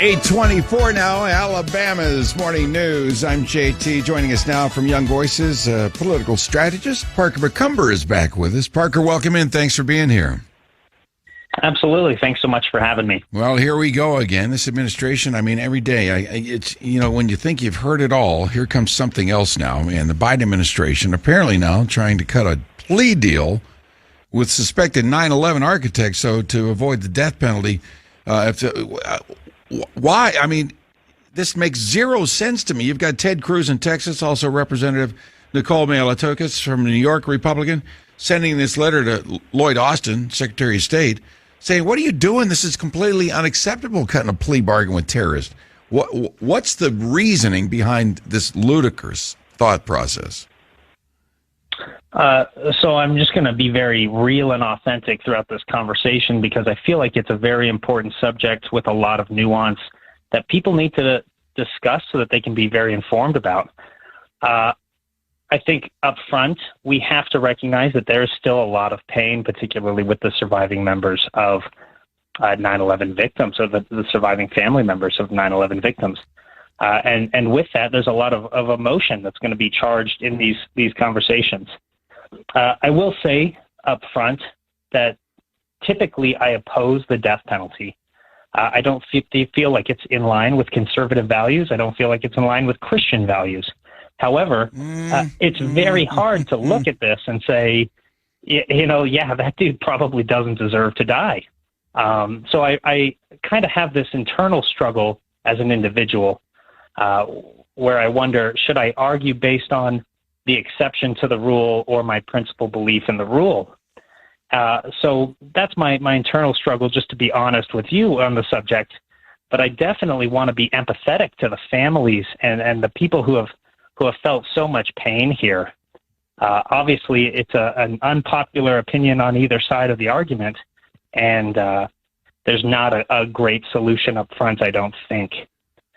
8:24 now, Alabama's Morning News. I'm JT. Joining us now from Young Voices, political strategist Parker McCumber is back with us. Parker, welcome in. Thanks for being here. Absolutely. Thanks so much for having me. Well, here we go again. This administration, I mean, every day, it's, you know, when you think you've heard it all, here comes something else now. And the Biden administration apparently now trying to cut a plea deal with suspected 9/11 architects, so to avoid the death penalty. Why? I mean, this makes zero sense to me. You've got Ted Cruz in Texas, also Representative Nicole Maliotakis from New York, Republican, sending this letter to Lloyd Austin, Secretary of State, saying, what are you doing? This is completely unacceptable, cutting a plea bargain with terrorists. What's the reasoning behind this ludicrous thought process? So I'm just going to be very real and authentic throughout this conversation because I feel like it's a very important subject with a lot of nuance that people need to discuss so that they can be very informed about. I think up front, we have to recognize that there is still a lot of pain, particularly with the surviving members of 9/11 victims, or the surviving family members of 9/11 victims. And with that, there's a lot of emotion that's going to be charged in these conversations. I will say up front that typically I oppose the death penalty. I don't feel like it's in line with conservative values. I don't feel like it's in line with Christian values. However, it's very hard to look at this and say, that dude probably doesn't deserve to die. So I kind of have this internal struggle as an individual where I wonder, should I argue based on the exception to the rule or my principal belief in the rule? So that's my internal struggle, just to be honest with you on the subject. But I definitely want to be empathetic to the families and the people who have felt so much pain here. Obviously, it's an unpopular opinion on either side of the argument, and there's not a great solution up front, I don't think.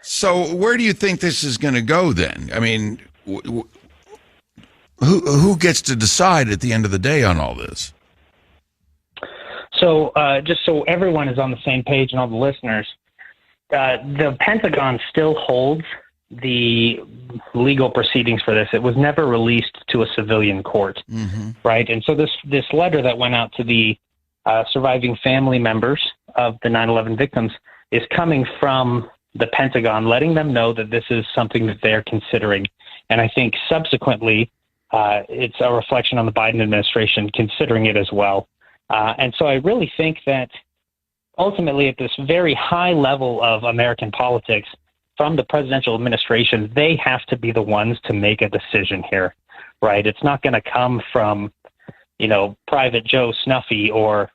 So where do you think this is going to go then? I mean, who gets to decide at the end of the day on all this? So just so everyone is on the same page and all the listeners, the Pentagon still holds the legal proceedings for this. It was never released to a civilian court, right? And so this letter that went out to the surviving family members of the 9/11 victims is coming from the Pentagon, letting them know that this is something that they're considering. And I think subsequently, it's a reflection on the Biden administration considering it as well. And so I really think that ultimately at this very high level of American politics, from the presidential administration, they have to be the ones to make a decision here, right? It's not going to come from, Private Joe Snuffy or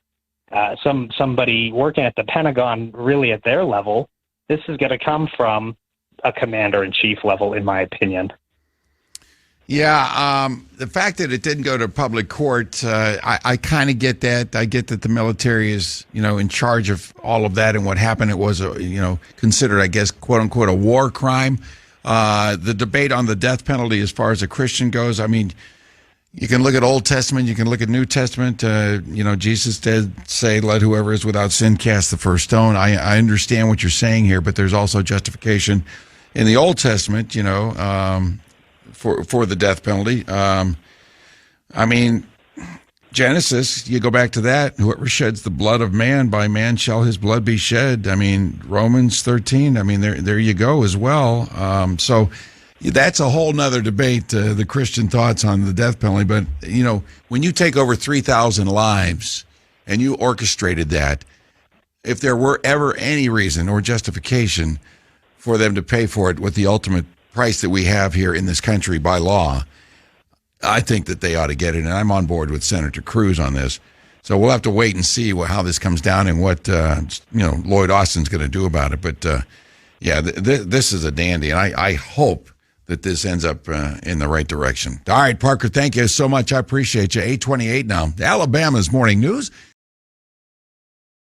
somebody working at the Pentagon really at their level. This is going to come from a commander-in-chief level, in my opinion. Yeah, the fact that it didn't go to public court, I kind of get that. I get that the military is, in charge of all of that and what happened. It was, considered, I guess, quote unquote, a war crime. The debate on the death penalty, as far as a Christian goes, I mean, you can look at Old Testament, you can look at New Testament. Jesus did say, "Let whoever is without sin cast the first stone." I understand what you're saying here, but there's also justification in the Old Testament, for the death penalty. I mean, Genesis, you go back to that, whoever sheds the blood of man, by man shall his blood be shed. I mean, Romans 13, I mean, there you go as well. So that's a whole nother debate, the Christian thoughts on the death penalty. But, when you take over 3,000 lives and you orchestrated that, if there were ever any reason or justification for them to pay for it with the ultimate price that we have here in this country by law, I think that they ought to get it, and I'm on board with Senator Cruz on this. So we'll have to wait and see how this comes down and what Lloyd Austin's going to do about it. But this is a dandy, and I hope that this ends up in the right direction. All right, Parker, thank you so much. I appreciate you. 8:28 now. Alabama's Morning News.